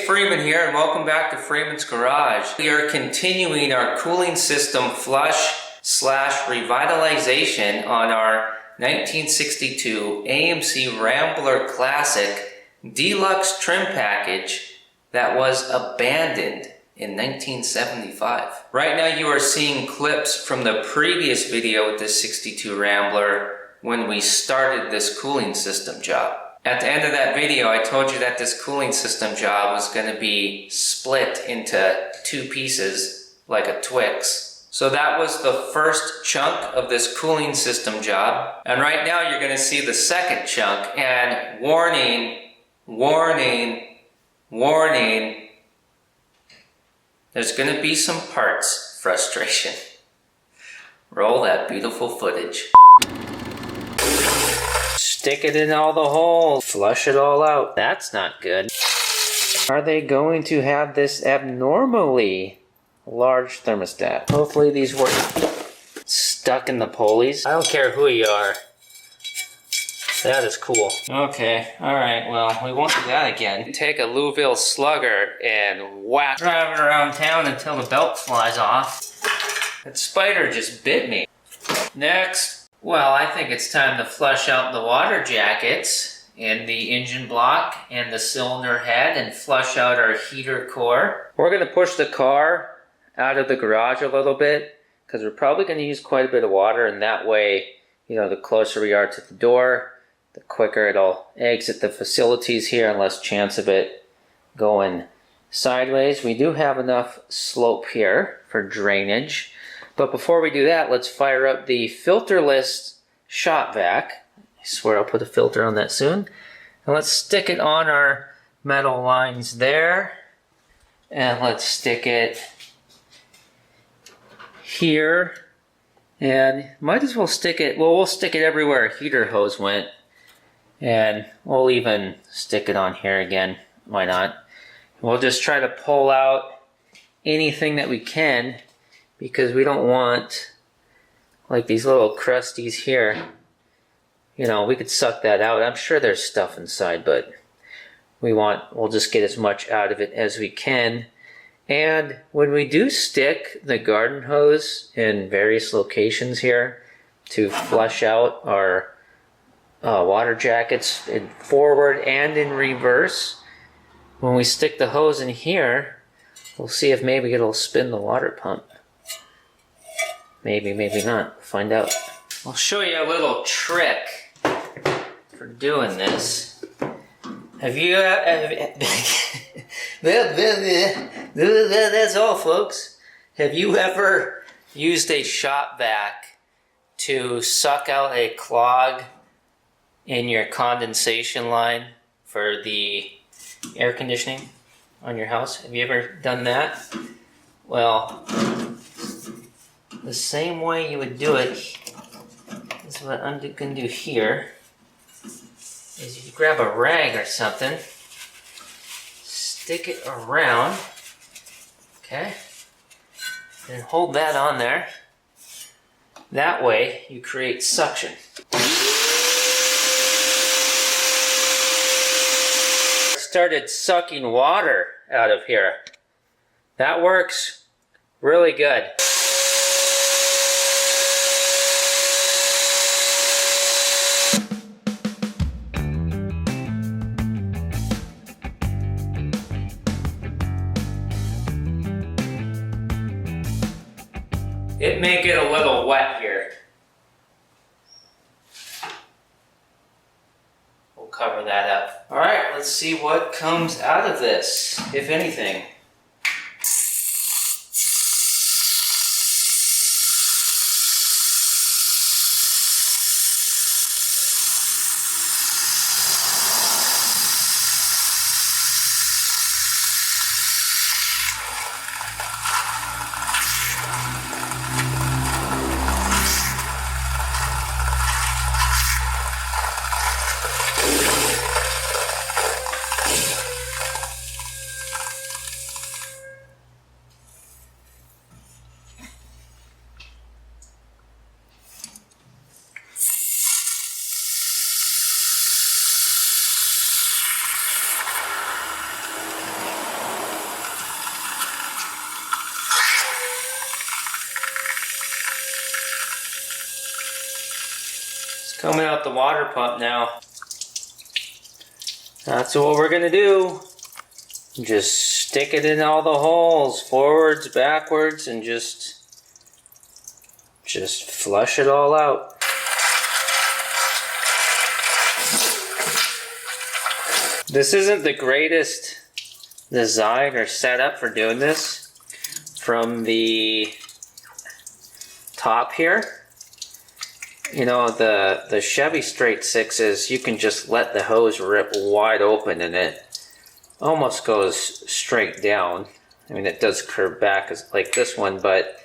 Freeman here, and welcome back to Freeman's Garage. We are continuing our cooling system flush/revitalization on our 1962 AMC Rambler Classic Deluxe trim package that was abandoned in 1975. Right now you are seeing clips from the previous video with this 62 Rambler when we started this cooling system job. At the end of that video, I told you that this cooling system job was going to be split into two pieces, like a Twix. So that was the first chunk of this cooling system job. And right now you're going to see the second chunk. And warning, warning, warning, there's going to be some parts frustration. Roll that beautiful footage. Stick it in all the holes. Flush it all out. That's not good. Are they going to have this abnormally large thermostat? Hopefully these work. Stuck in the pulleys. I don't care who you are. That is cool. Okay, alright, well, we won't do that again. Take a Louisville Slugger and whack. Drive it around town until the belt flies off. That spider just bit me. Next. Well, I think it's time to flush out the water jackets and the engine block and the cylinder head and flush out our heater core. We're going to push the car out of the garage a little bit because we're probably going to use quite a bit of water, and that way, you know, the closer we are to the door, the quicker it'll exit the facilities here and less chance of it going sideways. We do have enough slope here for drainage. But before we do that, let's fire up the filterless shop vac. I swear I'll put a filter on that soon. And let's stick it on our metal lines there. And let's stick it here. And might as well stick it, well, we'll stick it everywhere a heater hose went. And we'll even stick it on here again. Why not? We'll just try to pull out anything that we can, because we don't want like these little crusties here. You know, we could suck that out. I'm sure there's stuff inside, but we'll just get as much out of it as we can. And when we do stick the garden hose in various locations here to flush out our water jackets in forward and in reverse, when we stick the hose in here, we'll see if maybe it'll spin the water pump. Maybe, maybe not. Find out. I'll show you a little trick for doing this. Have you... That's all, folks. Have you ever used a shop vac to suck out a clog in your condensation line for the air conditioning on your house? Have you ever done that? Well, the same way you would do it is what I'm going to do here. Is you grab a rag or something, stick it around, okay, and hold that on there. That way you create suction. Started sucking water out of here. That works really good. It may get a little wet here. We'll cover that up. Alright, let's see what comes out of this, if anything. Coming out the water pump now. That's what we're gonna do. Just stick it in all the holes, forwards, backwards, and just flush it all out. This isn't the greatest design or setup for doing this. From the top here, you know, the Chevy straight sixes, you can just let the hose rip wide open and it almost goes straight down. I mean, it does curve back like this one, but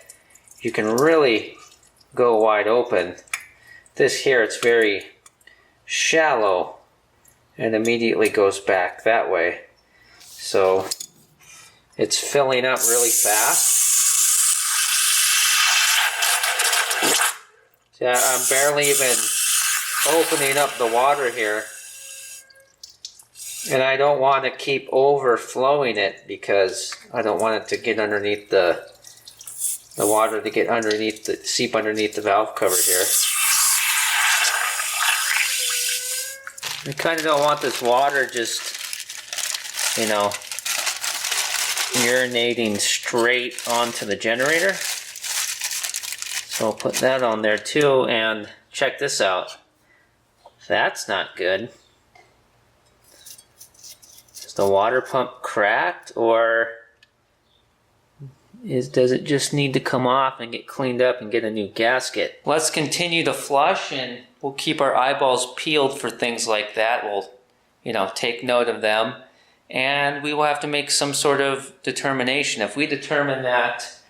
you can really go wide open. This here, it's very shallow and immediately goes back that way. So it's filling up really fast. Yeah, I'm barely even opening up the water here. And I don't want to keep overflowing it because I don't want it to get underneath the water to get underneath the seep underneath the valve cover here. I kind of don't want this water just, you know, urinating straight onto the generator. So I'll put that on there too, and check this out. That's not good. Is the water pump cracked, or does it just need to come off and get cleaned up and get a new gasket? Let's continue to flush, and we'll keep our eyeballs peeled for things like that. We'll, you know, take note of them, and we will have to make some sort of determination. If we determine that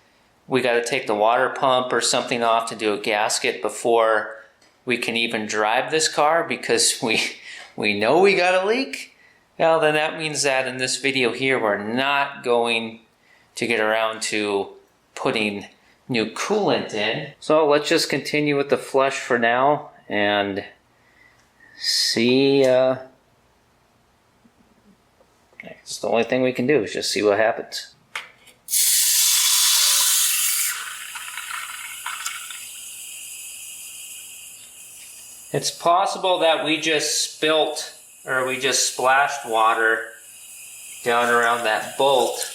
we got to take the water pump or something off to do a gasket before we can even drive this car because we know we got a leak, well, then that means that in this video here we're not going to get around to putting new coolant in. So let's just continue with the flush for now and see. It's the only thing we can do is just see what happens. It's possible that we just spilt, or we just splashed water down around that bolt.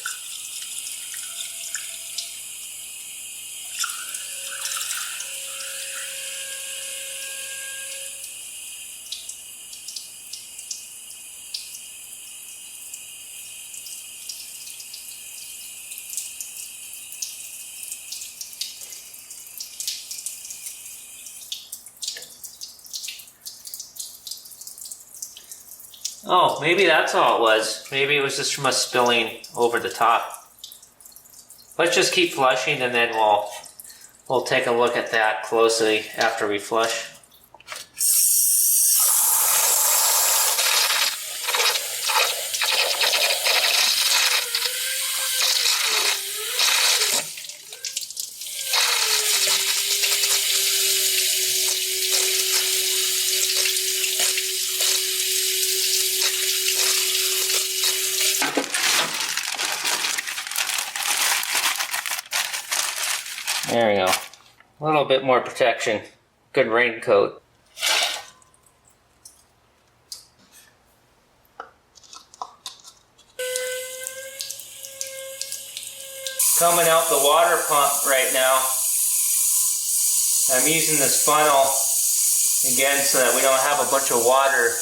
Oh, maybe that's all it was. Maybe it was just from us spilling over the top. Let's just keep flushing and then we'll take a look at that closely after we flush. There we go. A little bit more protection. Good raincoat. Coming out the water pump right now. I'm using this funnel again so that we don't have a bunch of water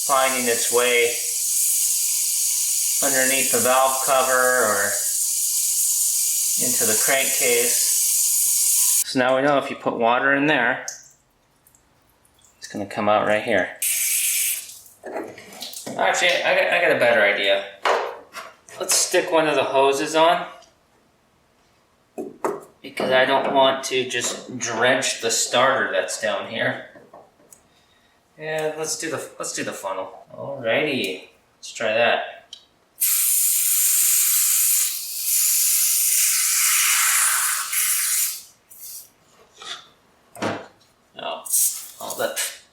finding its way underneath the valve cover or into the crankcase. So now we know if you put water in there, it's going to come out right here. Actually, I got a better idea. Let's stick one of the hoses on, because I don't want to just drench the starter that's down here. Yeah, let's do the funnel. Alrighty, let's try that.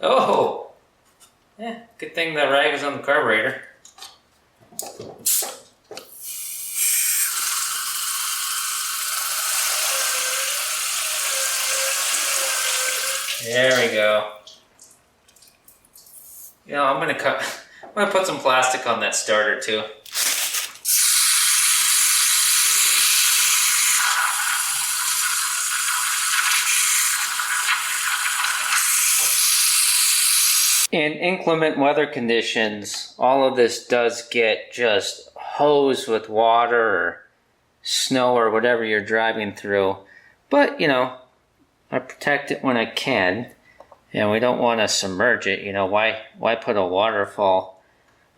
Oh! Yeah, good thing the rag is on the carburetor. There we go. You know, I'm gonna put some plastic on that starter too. In inclement weather conditions, all of this does get just hosed with water or snow or whatever you're driving through. But, you know, I protect it when I can. And we don't want to submerge it. You know, why put a waterfall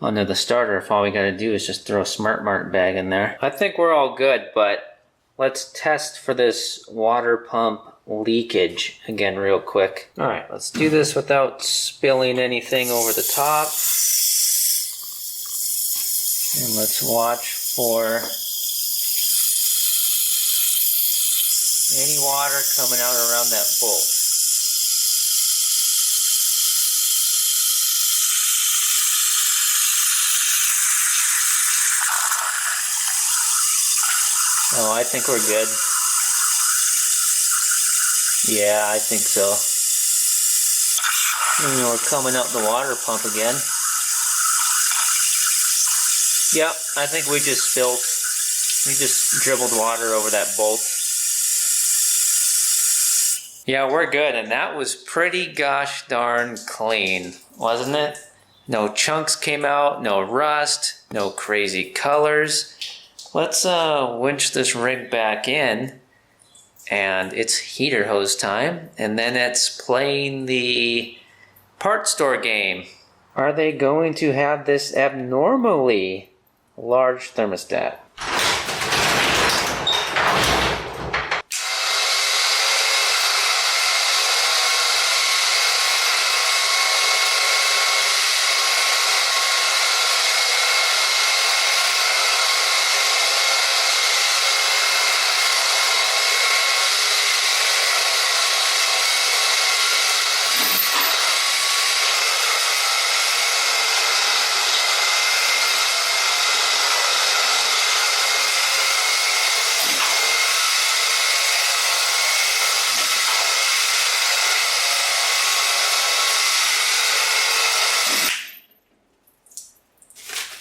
under the starter if all we got to do is just throw a Smart Mart bag in there? I think we're all good, but let's test for this water pump leakage again real quick. All right, let's do this without spilling anything over the top. And let's watch for any water coming out around that bolt. Oh, I think we're good. Yeah, I think so. And we're coming up the water pump again. Yep, I think we just dribbled water over that bolt. Yeah, we're good, and that was pretty gosh darn clean, wasn't it? No chunks came out, no rust, no crazy colors. Let's winch this rig back in. And it's heater hose time, and then it's playing the part store game. Are they going to have this abnormally large thermostat?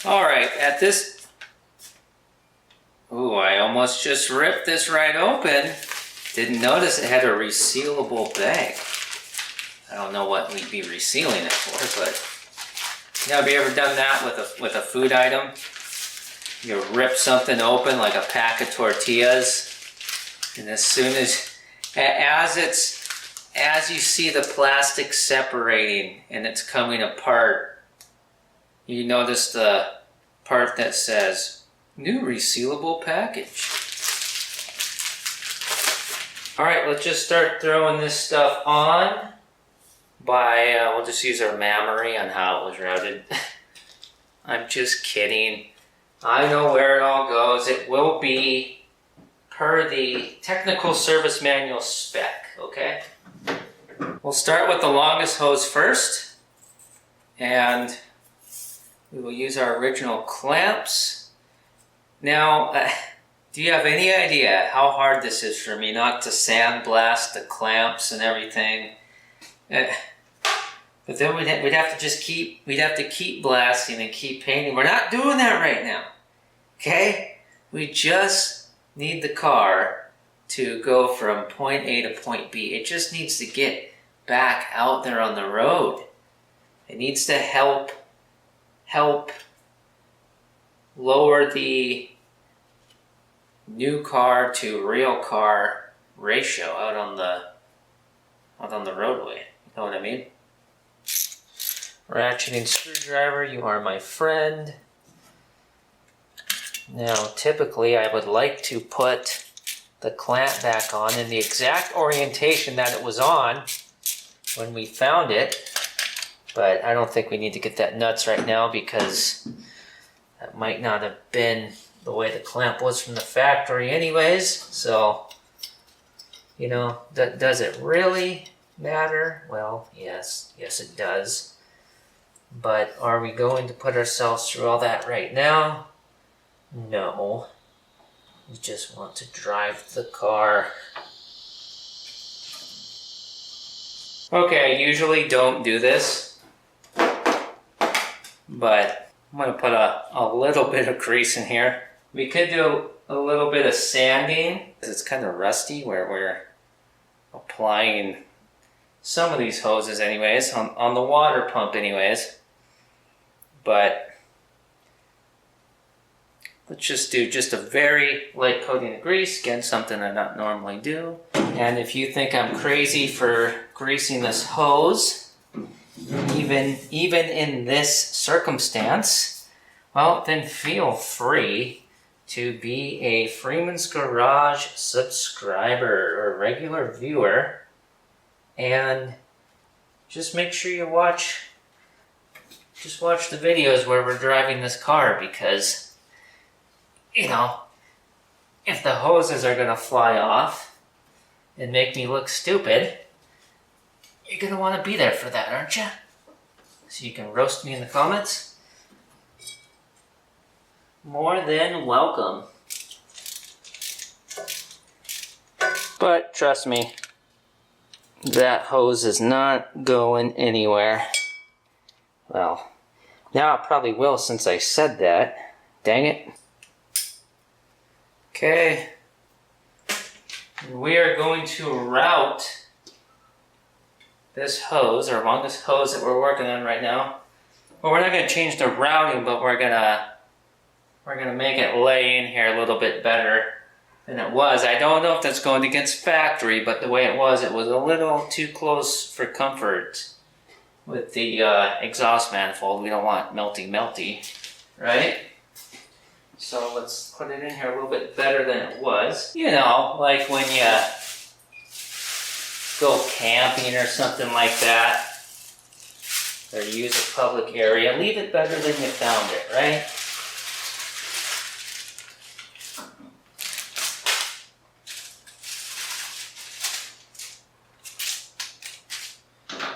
Alright, at this... Ooh, I almost just ripped this right open. Didn't notice it had a resealable bag. I don't know what we'd be resealing it for, but... You know, have you ever done that with a food item? You rip something open like a pack of tortillas, and as soon as you see the plastic separating and it's coming apart, you notice the part that says, new resealable package. Alright, let's just start throwing this stuff on by, we'll just use our memory on how it was routed. I'm just kidding. I know where it all goes. It will be per the technical service manual spec, okay? We'll start with the longest hose first, and we will use our original clamps. Now, do you have any idea how hard this is for me not to sandblast the clamps and everything? But then we'd have to keep blasting and keep painting. We're not doing that right now, okay? We just need the car to go from point A to point B. It just needs to get back out there on the road. It needs to help lower the new car to real car ratio out on the roadway. You know what I mean? Ratcheting screwdriver, you are my friend. Now, typically I would like to put the clamp back on in the exact orientation that it was on when we found it. But I don't think we need to get that nuts right now because that might not have been the way the clamp was from the factory anyways. So, you know, does it really matter? Well, yes it does. But are we going to put ourselves through all that right now? No. We just want to drive the car. Okay, I usually don't do this. but I'm going to put a little bit of grease in here. We could do a little bit of sanding, because it's kind of rusty where we're applying some of these hoses anyways, on the water pump anyways. But let's just do just a very light coating of grease. Again, something I not normally do. And if you think I'm crazy for greasing this hose, even in this circumstance, well, then feel free to be a Freeman's Garage subscriber or regular viewer, and just make sure you watch the videos where we're driving this car, because, you know, if the hoses are gonna fly off and make me look stupid, you're gonna want to be there for that, aren't you? So you can roast me in the comments. More than welcome. But trust me, that hose is not going anywhere. Well, now it probably will since I said that. Dang it. Okay. We are going to route this hose, or along this hose that we're working on right now. Well, we're not going to change the routing, but we're gonna make it lay in here a little bit better than it was. I don't know if that's going against factory, but the way it was a little too close for comfort with the exhaust manifold. We don't want melty, right? So let's put it in here a little bit better than it was. You know, like when you go camping or something like that, or use a public area, leave it better than you found it, right?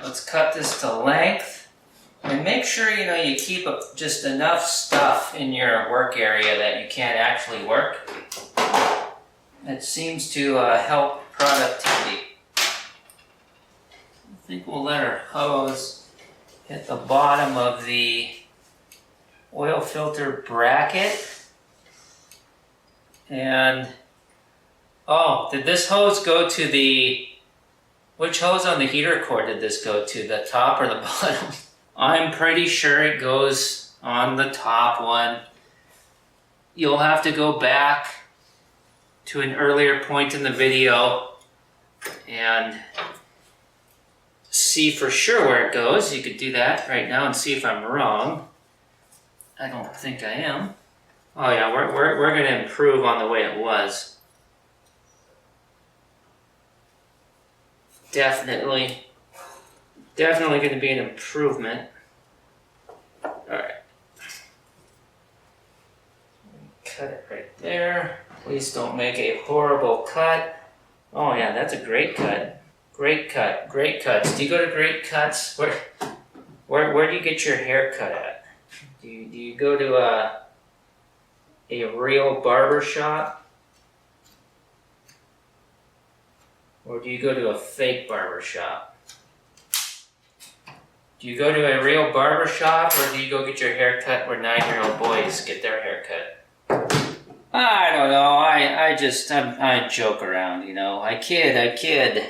Let's cut this to length, and make sure you keep just enough stuff in your work area that you can't actually work. It seems to help productivity. I think we'll let our hose hit the bottom of the oil filter bracket. And, oh, did this hose go to the, which hose on the heater cord did this go to, the top or the bottom? I'm pretty sure it goes on the top one. You'll have to go back to an earlier point in the video and see for sure where it goes. You could do that right now and see if I'm wrong. I don't think I am. Oh yeah, we're going to improve on the way it was. Definitely going to be an improvement. Alright. Cut it right there. Please don't make a horrible cut. Oh yeah, that's a great cut. Great cut. Great cuts. Do you go to Great Cuts? Where do you get your hair cut at? Do you go to a real barber shop? Or do you go to a fake barber shop? Do you go to a real barber shop, or do you go get your hair cut where 9-year-old boys get their hair cut? I don't know. I joke around, I kid.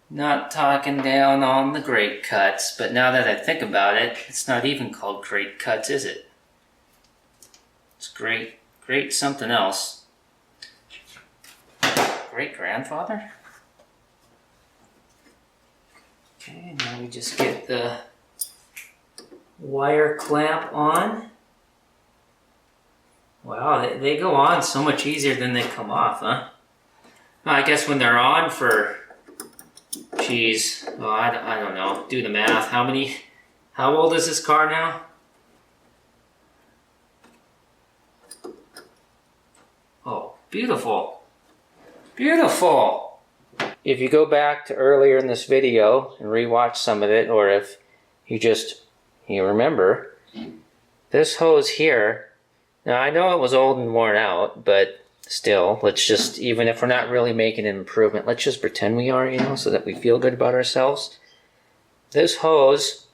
Not talking down on the Great Cuts, but now that I think about it, it's not even called Great Cuts, is it? It's great something else. Great grandfather? Okay, now we just get the wire clamp on. Wow, they go on so much easier than they come off, huh? Well, I guess when they're on for, geez, well, I don't know, do the math. How old is this car now? Oh, beautiful. Beautiful. If you go back to earlier in this video and rewatch some of it, or if you remember, this hose here, now I know it was old and worn out, but still, let's just, even if we're not really making an improvement, let's just pretend we are, so that we feel good about ourselves. This hose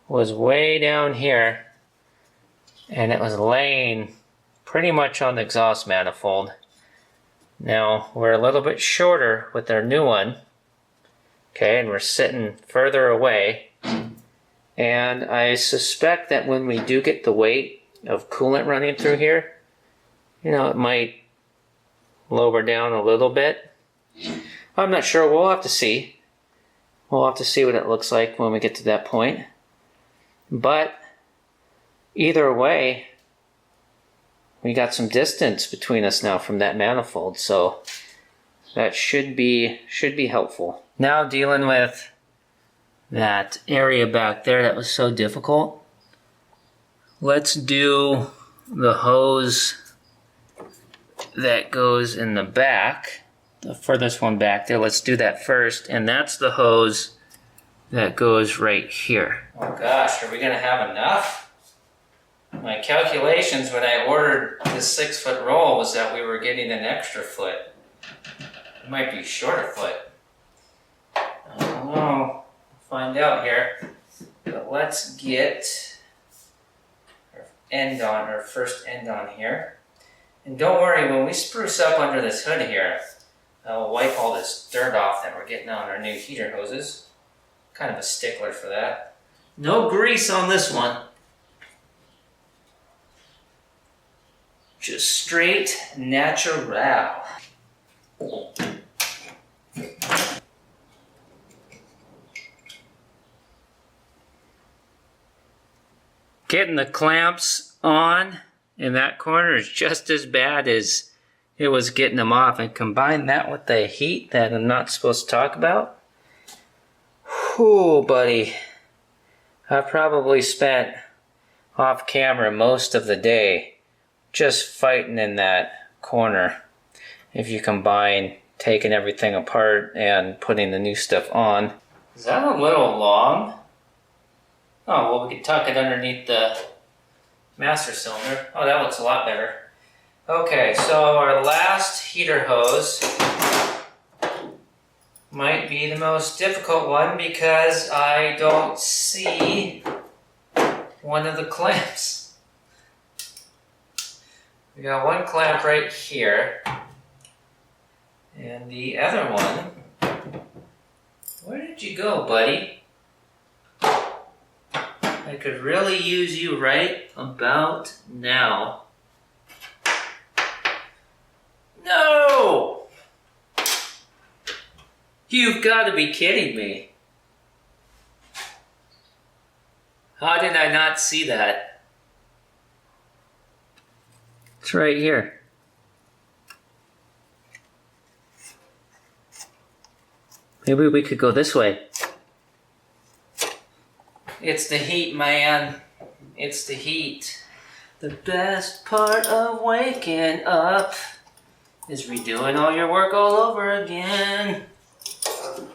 was way down here, and it was laying pretty much on the exhaust manifold. Now we're a little bit shorter with our new one, okay, and we're sitting further away, and I suspect that when we do get the weight of coolant running through here, you know, it might lower down a little bit. I'm not sure. We'll have to see. We'll have to see what it looks like when we get to that point. But either way, we got some distance between us now from that manifold, so that should be helpful. Now dealing with that area back there that was so difficult. Let's do the hose that goes in the back, the furthest one back there. Let's do that first, and that's the hose that goes right here. Oh gosh, are we gonna have enough? My calculations when I ordered this 6-foot roll was that we were getting an extra foot. It might be shorter foot. I don't know. We'll find out here. But let's get our first end on here. And don't worry, when we spruce up under this hood here, I'll wipe all this dirt off that we're getting on our new heater hoses. Kind of a stickler for that. No grease on this one. Just straight natural. Getting the clamps on in that corner is just as bad as it was getting them off, and combine that with the heat that I'm not supposed to talk about. Whew, buddy. I probably spent off camera most of the day just fighting in that corner. If you combine taking everything apart and putting the new stuff on. Is that a little long? Oh, well, we can tuck it underneath the master cylinder. Oh, that looks a lot better. Okay, so our last heater hose might be the most difficult one because I don't see one of the clamps. We got one clamp right here, and the other one, where did you go, buddy? I could really use you right about now. No! You've got to be kidding me. How did I not see that? It's right here. Maybe we could go this way. It's the heat, man. It's the heat. The best part of waking up is redoing all your work all over again.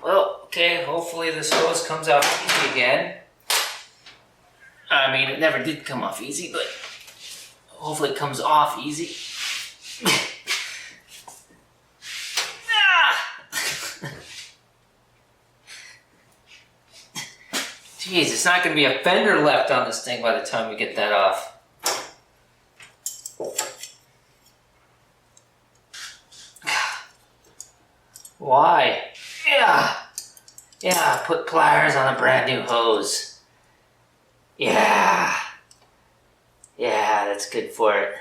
Well, okay, hopefully this hose comes off easy again. I mean, it never did come off easy, but hopefully it comes off easy. Jeez, it's not going to be a fender left on this thing by the time we get that off. Why? Yeah, put pliers on a brand new hose. Yeah, that's good for it.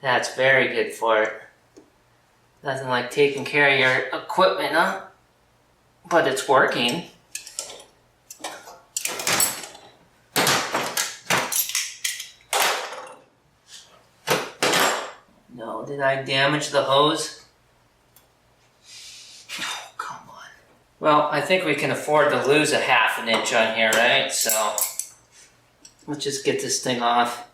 That's very good for it. Nothing like taking care of your equipment, huh? But it's working. No, did I damage the hose? Oh, come on. Well, I think we can afford to lose a ½ an inch on here, right? So, let's just get this thing off.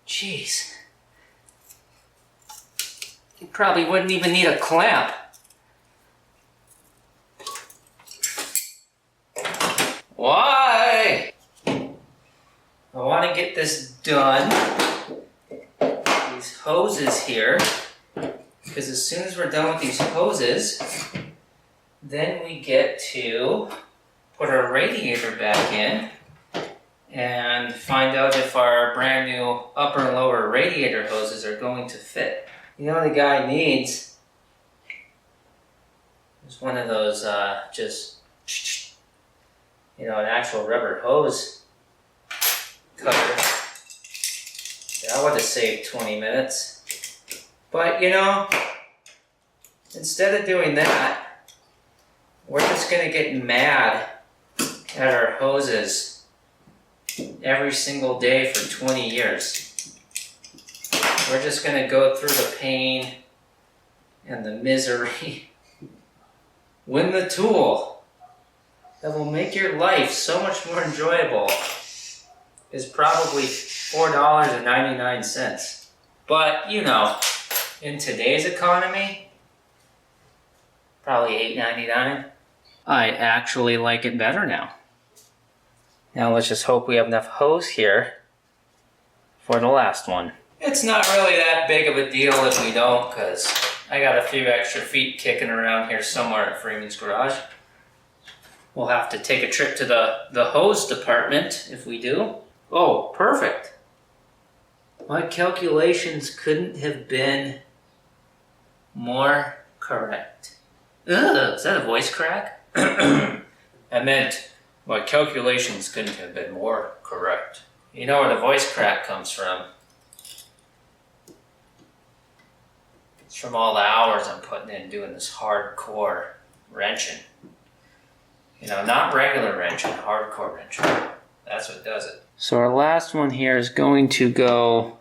Jeez. You probably wouldn't even need a clamp. Why? I want to get this done. These hoses here. because as soon as we're done with these hoses, then we get to put our radiator back in and find out if our brand new upper and lower radiator hoses are going to fit. You know what the guy needs is one of those an actual rubber hose cutter. That would have saved 20 minutes. But instead of doing that, we're just gonna get mad at our hoses every single day for 20 years. We're just gonna go through the pain and the misery. Win the tool that will make your life so much more enjoyable is probably $4.99. But in today's economy, probably $8.99. I actually like it better now. Now let's just hope we have enough hose here for the last one. It's not really that big of a deal if we don't, because I got a few extra feet kicking around here somewhere at Freeman's garage. We'll have to take a trip to the hose department if we do. Oh, perfect. My calculations couldn't have been more correct. Ugh, is that a voice crack? I meant my calculations couldn't have been more correct. You know where the voice crack comes from. It's from all the hours I'm putting in doing this hardcore wrenching. Not regular wrenching, hardcore wrenching. That's what does it. So our last one here is going to go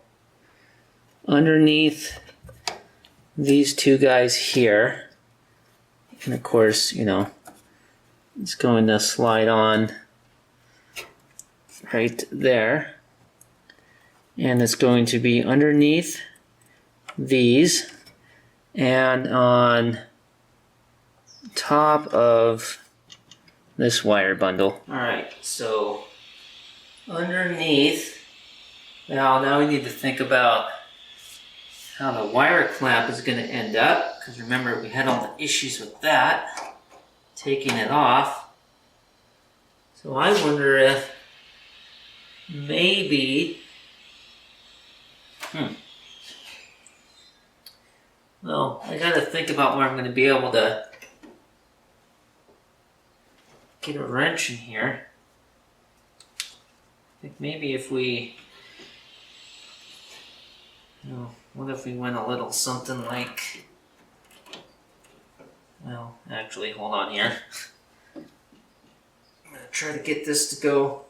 underneath these two guys here. And of course, it's going to slide on right there. And it's going to be underneath these and on top of this wire bundle. Alright, so underneath, now we need to think about how the wire clamp is going to end up, because remember we had all the issues with that, taking it off. So I wonder if maybe, well, I got to think about where I'm going to be able to get a wrench in here. I think maybe if we, what if we went a little something like, well, actually, hold on here. I'm going to try to get this to go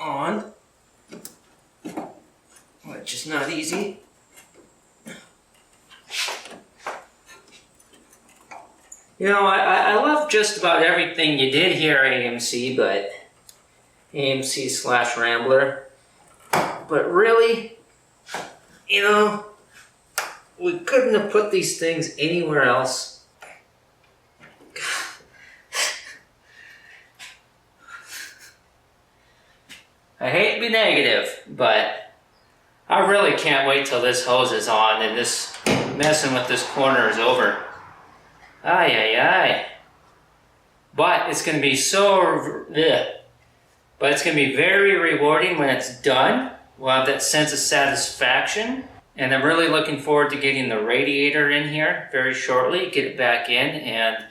on, which is not easy. I love just about everything you did here, AMC, but AMC / Rambler. But really, we couldn't have put these things anywhere else. I hate to be negative, but I really can't wait till this hose is on and this messing with this corner is over. Ay, ay, ay. But it's going to be but it's going to be very rewarding when it's done. We'll have that sense of satisfaction. And I'm really looking forward to getting the radiator in here very shortly, get it back in, and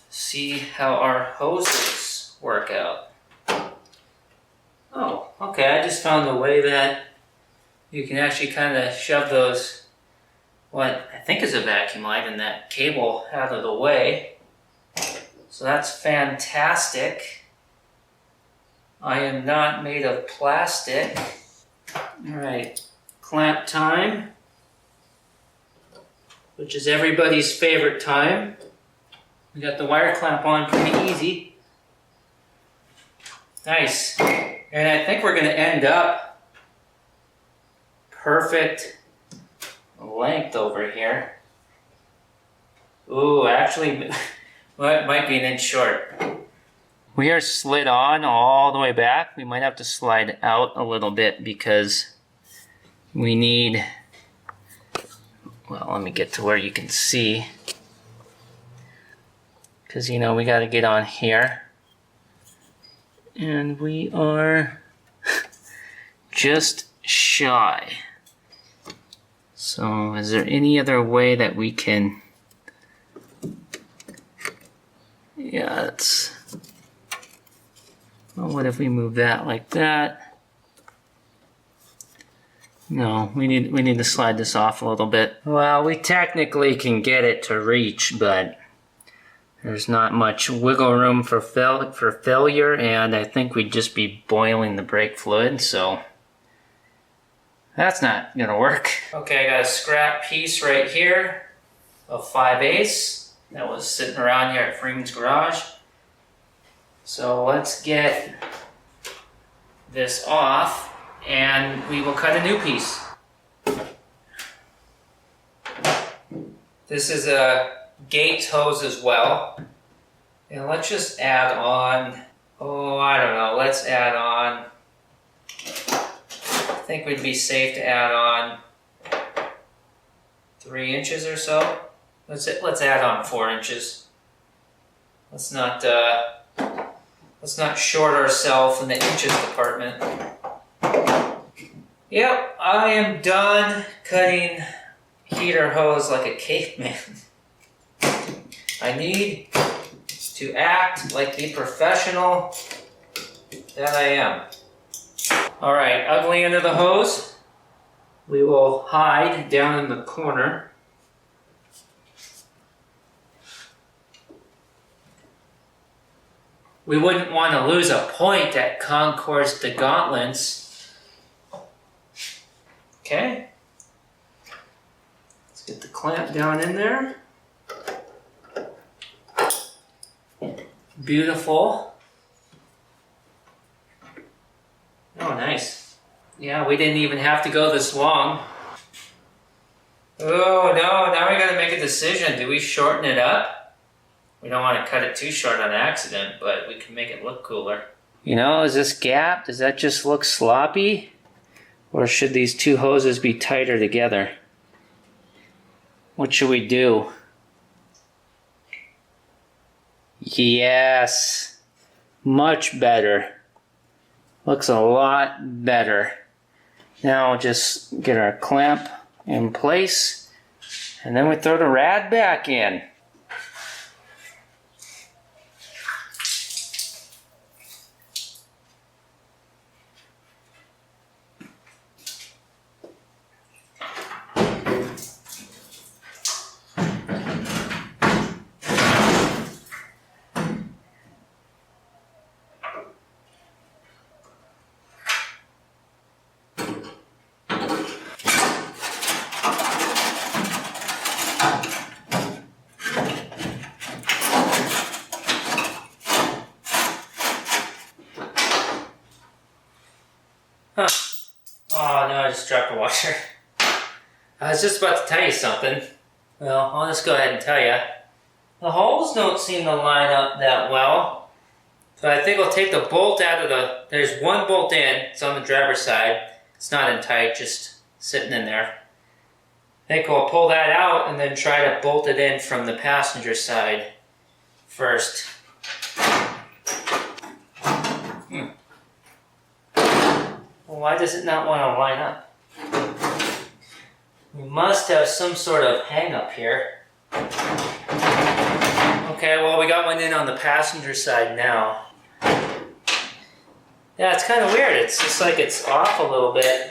see how our hoses work out. Oh, okay, I just found a way that you can actually kind of shove those, what I think is a vacuum light, and that cable out of the way. So that's fantastic. I am not made of plastic. Alright, clamp time, which is everybody's favorite time. We got the wire clamp on pretty easy. Nice. And I think we're going to end up perfect length over here. Ooh, actually, well, it might be an inch short. We are slid on all the way back. We might have to slide out a little bit because we need Well, let me get to where you can see. Because, you know, we got to get on here. And we are just shy. So, is there any other way that we can... Yeah, it's... Well, what if we move that like that? No, we need to slide this off a little bit. Well, we technically can get it to reach, but there's not much wiggle room for failure, and I think we'd just be boiling the brake fluid, so that's not gonna work. Okay, I got a scrap piece right here of 5/8 that was sitting around here at Freeman's garage. So let's get this off and we will cut a new piece. This is a gate hose as well. And let's just add on, oh, I don't know, let's add on, I think we'd be safe to add on 3 inches or so. Let's add on 4 inches. Let's not short ourselves in the inches department. Yep, I am done cutting heater hose like a caveman. I need to act like the professional that I am. Alright, ugly end of the hose. We will hide down in the corner. We wouldn't want to lose a point at Concourse de Gauntlets. Okay. Let's get the clamp down in there. Beautiful. Oh, nice. Yeah, we didn't even have to go this long. Oh, no, now we gotta make a decision. Do we shorten it up? We don't want to cut it too short on accident, but we can make it look cooler. You know, is this gap, does that just look sloppy? Or should these two hoses be tighter together? What should we do? Yes, much better. Looks a lot better. Now we'll just get our clamp in place, and then we throw the rad back in. Huh. Oh no, I just dropped the washer. I was just about to tell you something. Well, I'll just go ahead and tell you. The holes don't seem to line up that well. So I think I'll take the bolt out of the... There's one bolt in. It's on the driver's side. It's not in tight, just sitting in there. I think I'll pull that out and then try to bolt it in from the passenger side first. Well, why does it not want to line up? We must have some sort of hang up here. Okay, well, we got one in on the passenger side now. Yeah, it's kind of weird. It's just like it's off a little bit.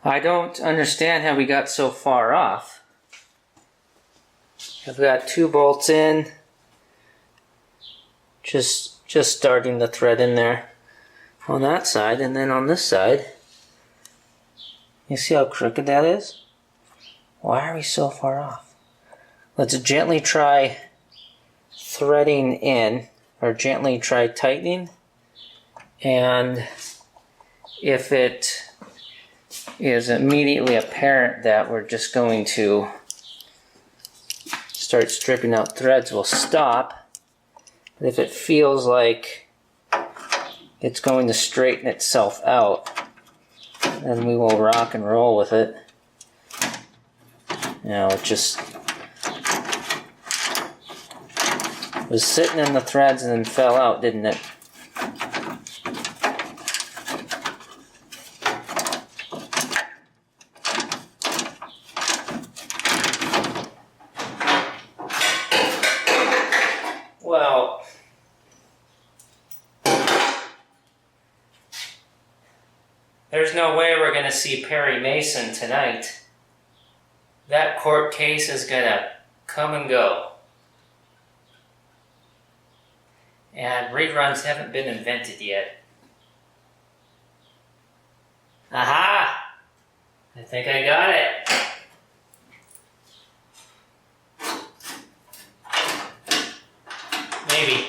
I don't understand how we got so far off. I've got 2 bolts in. Just starting the thread in there on that side, and then on this side, you see how crooked that is? Why are we so far off? Let's gently try threading in, or gently try tightening, and if it is immediately apparent that we're just going to start stripping out threads, we'll stop. But if it feels like it's going to straighten itself out, then we will rock and roll with it. You know, it just was sitting in the threads and then fell out, didn't it? Well, there's no way we're going to see Perry Mason tonight. That court case is going to come and go. And reruns haven't been invented yet. Aha! I think I got it. Maybe.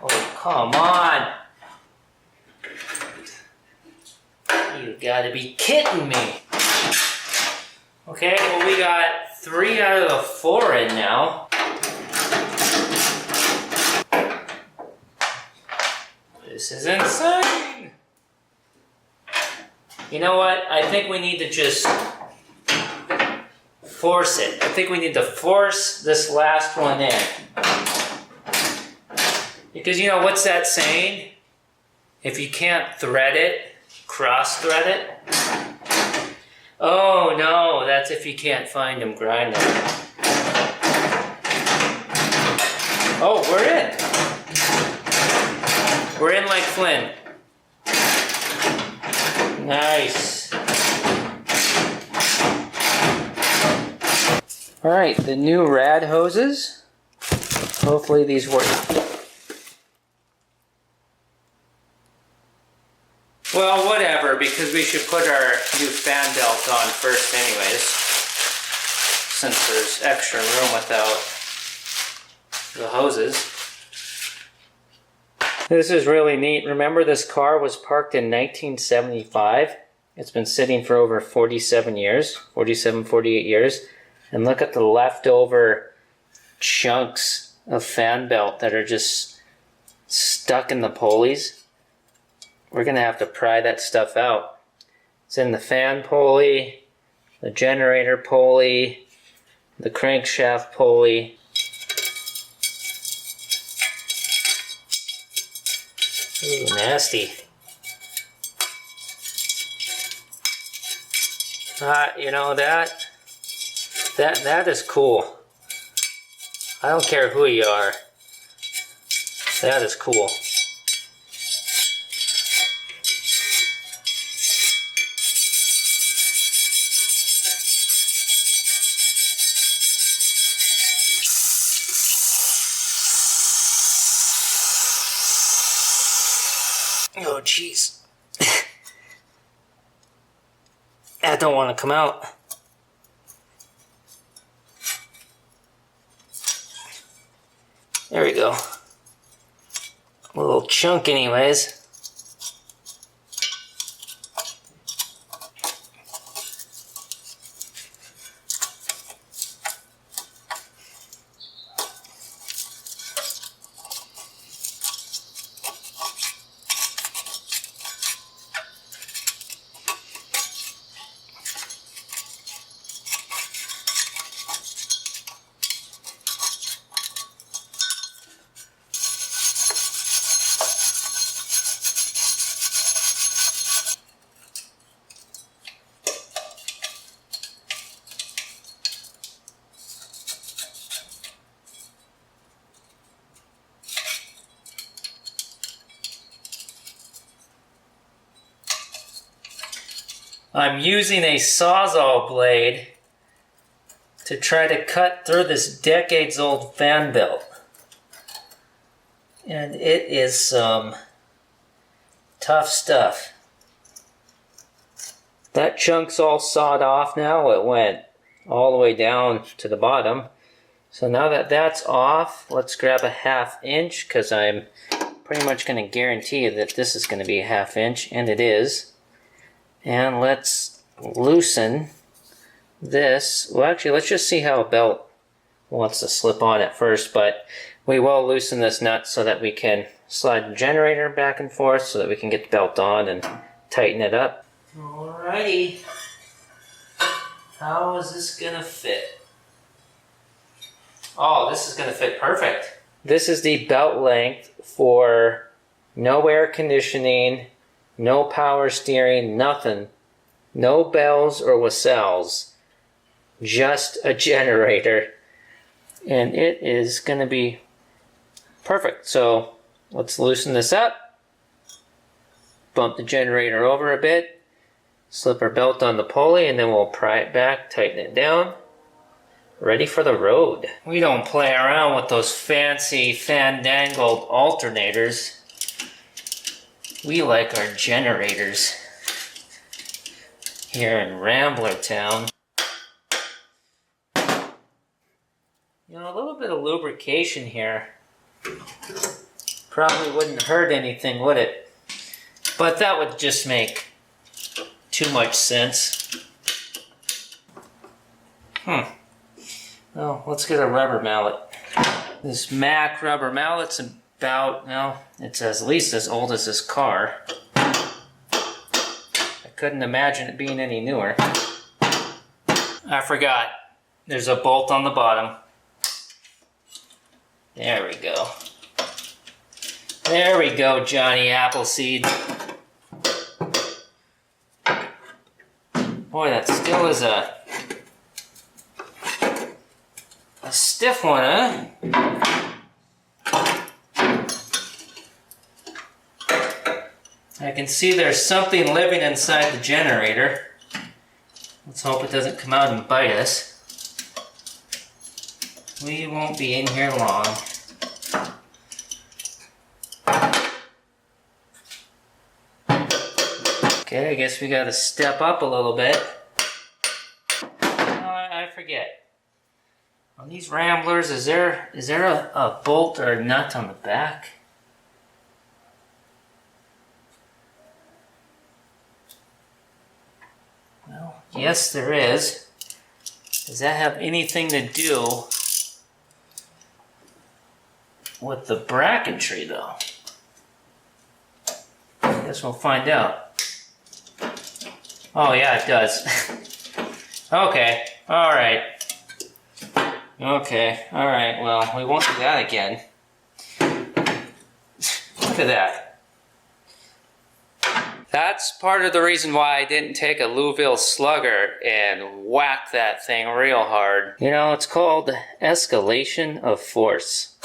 Oh, come on. You gotta be kidding me. Okay, well we got 3 out of the 4 in now. This is insane. You know what? I think we need to just force it. I think we need to force this last one in. Because you know, what's that saying? If you can't thread it, cross-thread it. Oh no, that's if you can't find them, grind them. Oh, we're in. We're in like Flynn. Nice. Alright, the new rad hoses. Hopefully these work. Well, whatever, because we should put our new fan belt on first anyways, since there's extra room without the hoses. This is really neat. Remember, this car was parked in 1975. It's been sitting for over 47 years, 47, 48 years. And look at the leftover chunks of fan belt that are just stuck in the pulleys. We're gonna have to pry that stuff out. It's in the fan pulley, the generator pulley, the crankshaft pulley. Ooh, nasty. You know, that is cool. I don't care who you are. That is cool. Oh, jeez. That don't want to come out. There we go. A little chunk anyways. I'm using a Sawzall blade to try to cut through this decades-old fan belt. And it is some tough stuff. That chunk's all sawed off now. It went all the way down to the bottom. So now that that's off, let's grab a 1/2 inch, because I'm pretty much going to guarantee you that this is going to be a 1/2 inch, and it is. And let's loosen this. Well, actually, let's just see how a belt wants to slip on at first, but we will loosen this nut so that we can slide the generator back and forth so that we can get the belt on and tighten it up. Alrighty. How is this gonna fit? Oh, this is gonna fit perfect. This is the belt length for no air conditioning, no power steering, nothing. No bells or whistles. Just a generator. And it is gonna be perfect. So let's loosen this up. Bump the generator over a bit. Slip our belt on the pulley and then we'll pry it back, tighten it down. Ready for the road. We don't play around with those fancy fandangled alternators. We like our generators here in Rambler Town. You know, a little bit of lubrication here probably wouldn't hurt anything, would it? But that would just make too much sense. Well, let's get a rubber mallet. This Mac rubber mallet's about, well, it's at least as old as this car. I couldn't imagine it being any newer. I forgot. There's a bolt on the bottom. There we go. There we go, Johnny Appleseed. Boy, that still is a stiff one, huh? I can see there's something living inside the generator. Let's hope it doesn't come out and bite us. We won't be in here long. Okay, I guess we gotta step up a little bit. I forget. On these Ramblers, is there a bolt or a nut on the back? Well, yes there is. Does that have anything to do with the bracketry though? I guess we'll find out. Oh yeah, it does. Okay, alright. Okay, alright, well, we won't do that again. Look at that. That's part of the reason why I didn't take a Louisville Slugger and whack that thing real hard. You know, it's called escalation of force.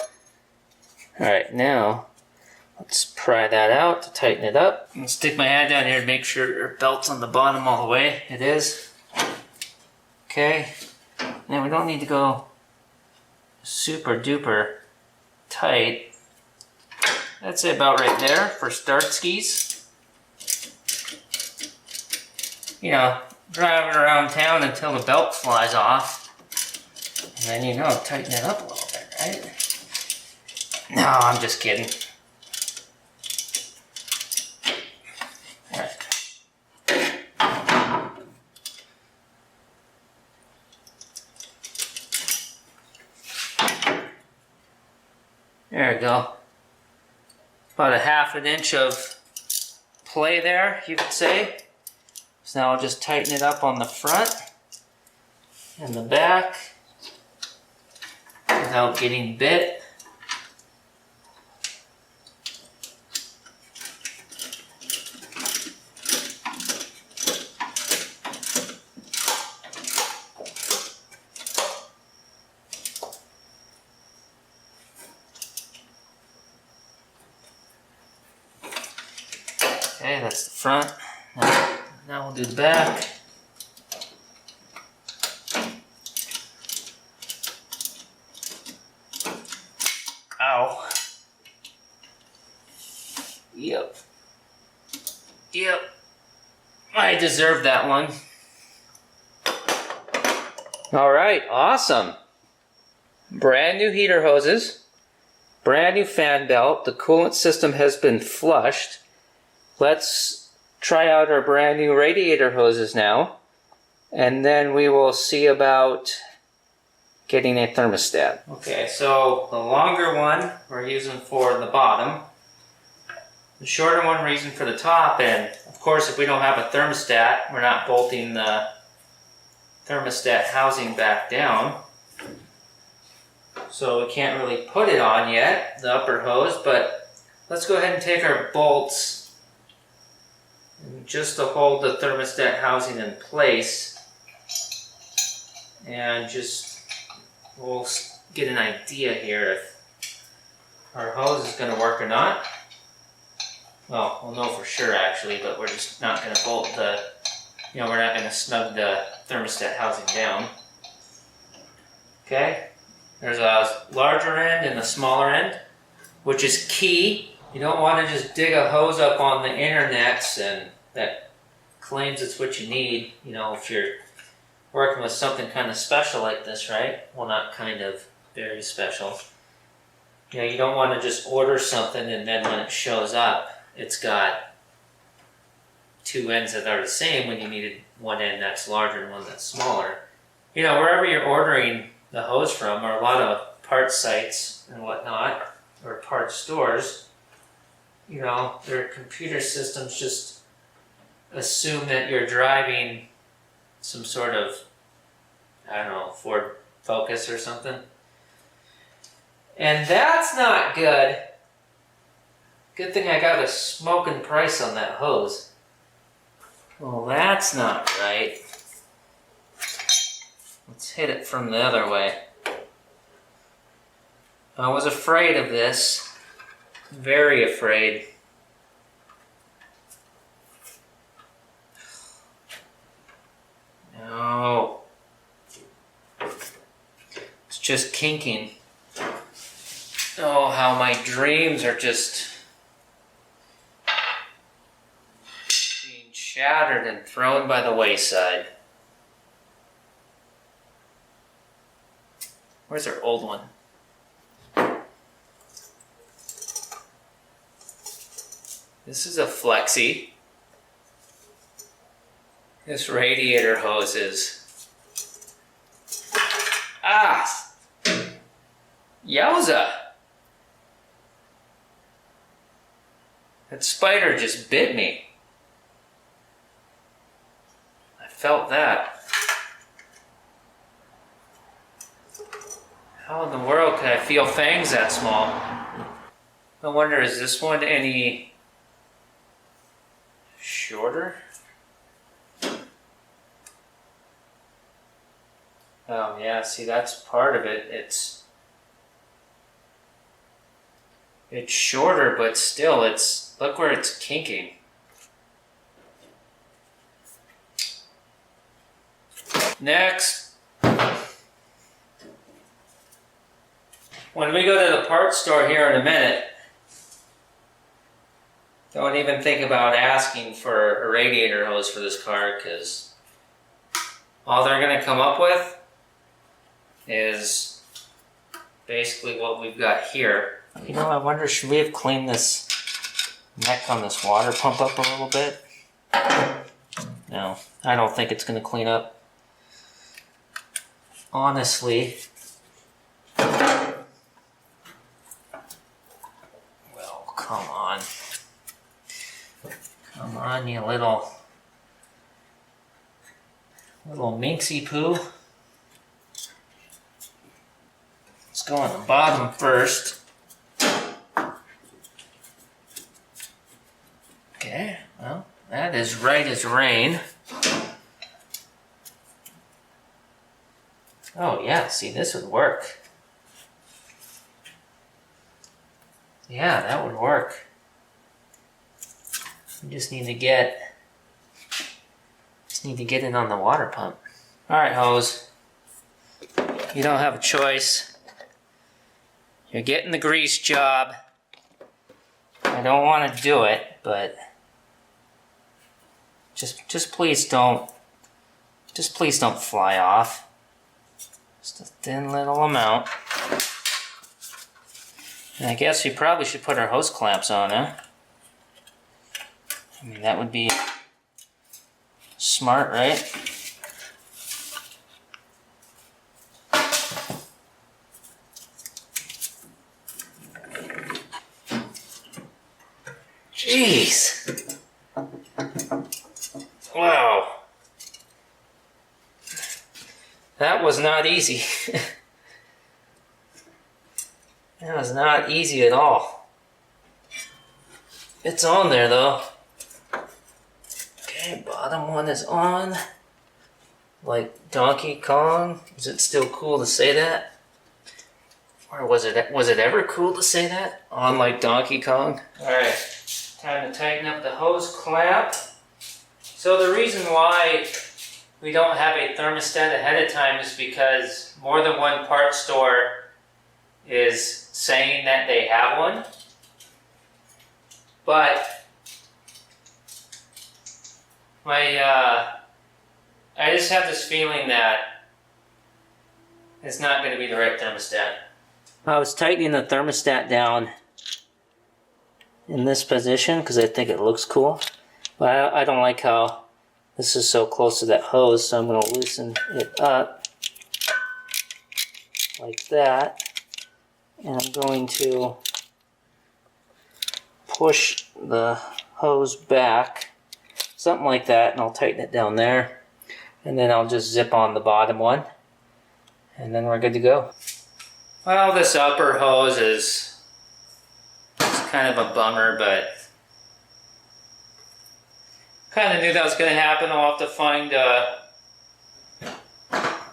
Alright, now, let's pry that out to tighten it up. I'm gonna stick my hand down here to make sure your belt's on the bottom all the way. It is. Okay. Now we don't need to go super duper tight. That's it about right there for start skis. You know, driving around town until the belt flies off. And then, you know, tighten it up a little bit, right? No, I'm just kidding. There we go. About a ½ inch of play there, you could say. So now I'll just tighten it up on the front and the back without getting bit. Okay, that's the front. Now we'll do the back. Ow. Yep. Yep. I deserve that one. Alright, awesome. Brand new heater hoses. Brand new fan belt. The coolant system has been flushed. Let's try out our brand new radiator hoses now, and then we will see about getting a thermostat. Okay, so the longer one we're using for the bottom, the shorter one we're using for the top, and of course if we don't have a thermostat, we're not bolting the thermostat housing back down. So we can't really put it on yet, the upper hose, but let's go ahead and take our bolts and just to hold the thermostat housing in place, and just we'll get an idea here if our hose is going to work or not. Well, we'll know for sure actually, but we're just not going to bolt the, we're not going to snug the thermostat housing down. Okay, there's a larger end and a smaller end, which is key. You don't want to just dig a hose up on the internets and that claims it's what you need, if you're working with something kind of special like this, right? Well, not kind of, very special. You don't want to just order something and then when it shows up, it's got two ends that are the same when you needed one end that's larger and one that's smaller. Wherever you're ordering the hose from, or a lot of parts sites and whatnot, or parts stores, their computer systems just assume that you're driving some sort of, Ford Focus or something. And that's not good. Good thing I got a smoking price on that hose. Well, that's not right. Let's hit it from the other way. I was afraid of this. Very afraid. No. It's just kinking. Oh, how my dreams are just being shattered and thrown by the wayside. Where's our old one? This is a flexi. This radiator hose is... Ah! Yowza! That spider just bit me. I felt that. How in the world could I feel fangs that small? I wonder, is this one any shorter? Oh yeah, see that's part of it. It's shorter, but still look where it's kinking. Next. When we go to the parts store here in a minute, don't even think about asking for a radiator hose for this car, because all they're going to come up with is basically what we've got here. I wonder, should we have cleaned this neck on this water pump up a little bit? No, I don't think it's going to clean up. Honestly. Well, come on. Come on, you little minxie poo. Let's go on the bottom first. Okay, well, that is right as rain. Oh yeah, see, this would work. Yeah, that would work. We just need to get it on the water pump. Alright, hose. You don't have a choice. You're getting the grease job. I don't want to do it, but just please don't fly off. Just a thin little amount. And I guess we probably should put our hose clamps on, huh? I mean, that would be smart, right? Jeez. Wow. That was not easy. That was not easy at all. It's on there though. Okay, bottom one is on. Like Donkey Kong. Is it still cool to say that? Or was it ever cool to say that? On like Donkey Kong? Alright, time to tighten up the hose clamp. So the reason why we don't have a thermostat ahead of time is because more than one parts store is saying that they have one. But I just have this feeling that it's not going to be the right thermostat. I was tightening the thermostat down in this position because I think it looks cool. But I don't like how this is so close to that hose, so I'm going to loosen it up like that. And I'm going to push the hose back, something like that, and I'll tighten it down there. And then I'll just zip on the bottom one, and then we're good to go. Well, this upper hose is kind of a bummer, but kind of knew that was going to happen. I'll have to find,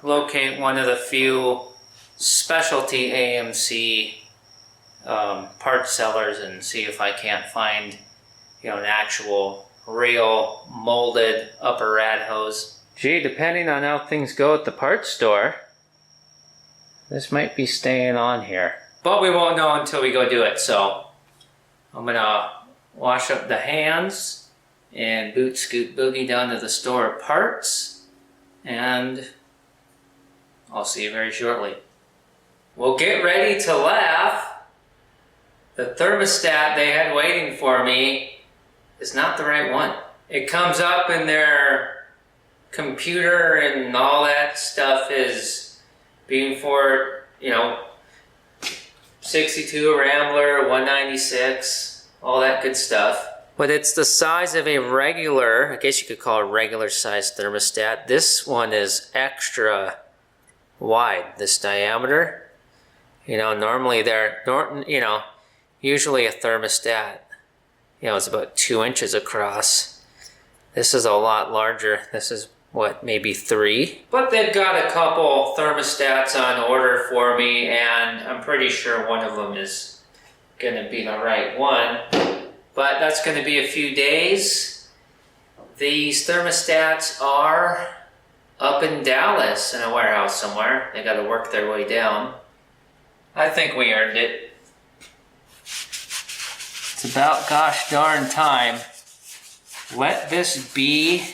locate one of the few specialty AMC part sellers and see if I can't find, an actual real molded upper rad hose. Gee, depending on how things go at the parts store, this might be staying on here. But we won't know until we go do it, so I'm gonna wash up the hands and boot scoot boogie down to the store of parts, and I'll see you very shortly. Well, get ready to laugh. The thermostat they had waiting for me is not the right one. It comes up in their computer and all that stuff is being for, 62 Rambler, 196, all that good stuff. But it's the size of a regular, I guess you could call it a regular size thermostat. This one is extra wide, this diameter. Normally usually a thermostat, is about 2 inches across. This is a lot larger. This is maybe 3? But they've got a couple thermostats on order for me, and I'm pretty sure one of them is gonna be the right one. But that's gonna be a few days. These thermostats are up in Dallas in a warehouse somewhere. They gotta work their way down. I think we earned it. It's about gosh darn time. Let this be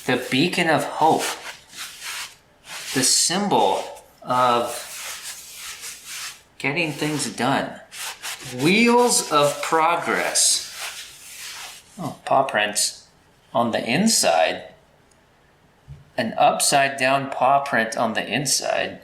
the beacon of hope, the symbol of getting things done. Wheels of progress. Oh, paw prints on the inside. An upside down paw print on the inside.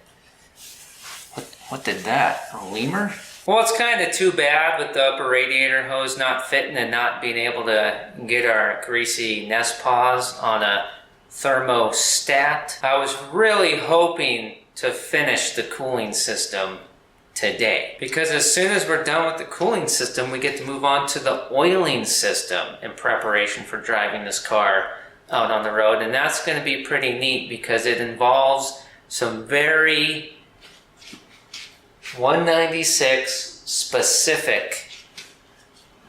What did that? A lemur? Well, it's kind of too bad with the upper radiator hose not fitting and not being able to get our greasy nest paws on a thermostat. I was really hoping to finish the cooling system today, because as soon as we're done with the cooling system, we get to move on to the oiling system in preparation for driving this car out on the road. And that's going to be pretty neat because it involves some very 196 specific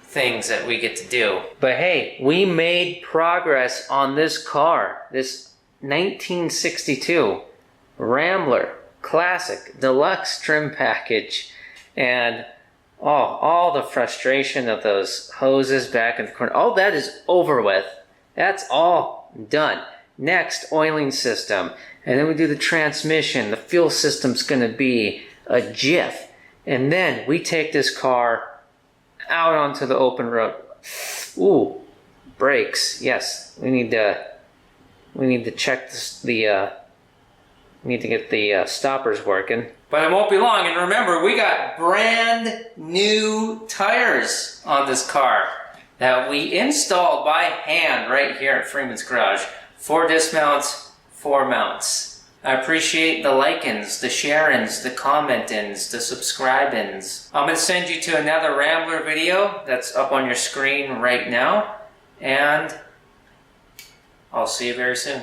things that we get to do. But hey, we made progress on this car, this 1962 Rambler Classic Deluxe trim package, and all the frustration of those hoses back in the corner, all that is over with. That's all done. Next, oiling system, and then we do the transmission. The fuel system's gonna be a jiff, and then we take this car out onto the open road. Ooh, brakes. Yes, we need to check the Need to get the stoppers working. But it won't be long, and remember, we got brand new tires on this car that we installed by hand right here at Freeman's garage. 4 dismounts, 4 mounts. I appreciate the like-ins, the share-ins, the comment-ins, the subscribe-ins. I'm going to send you to another Rambler video that's up on your screen right now, and I'll see you very soon.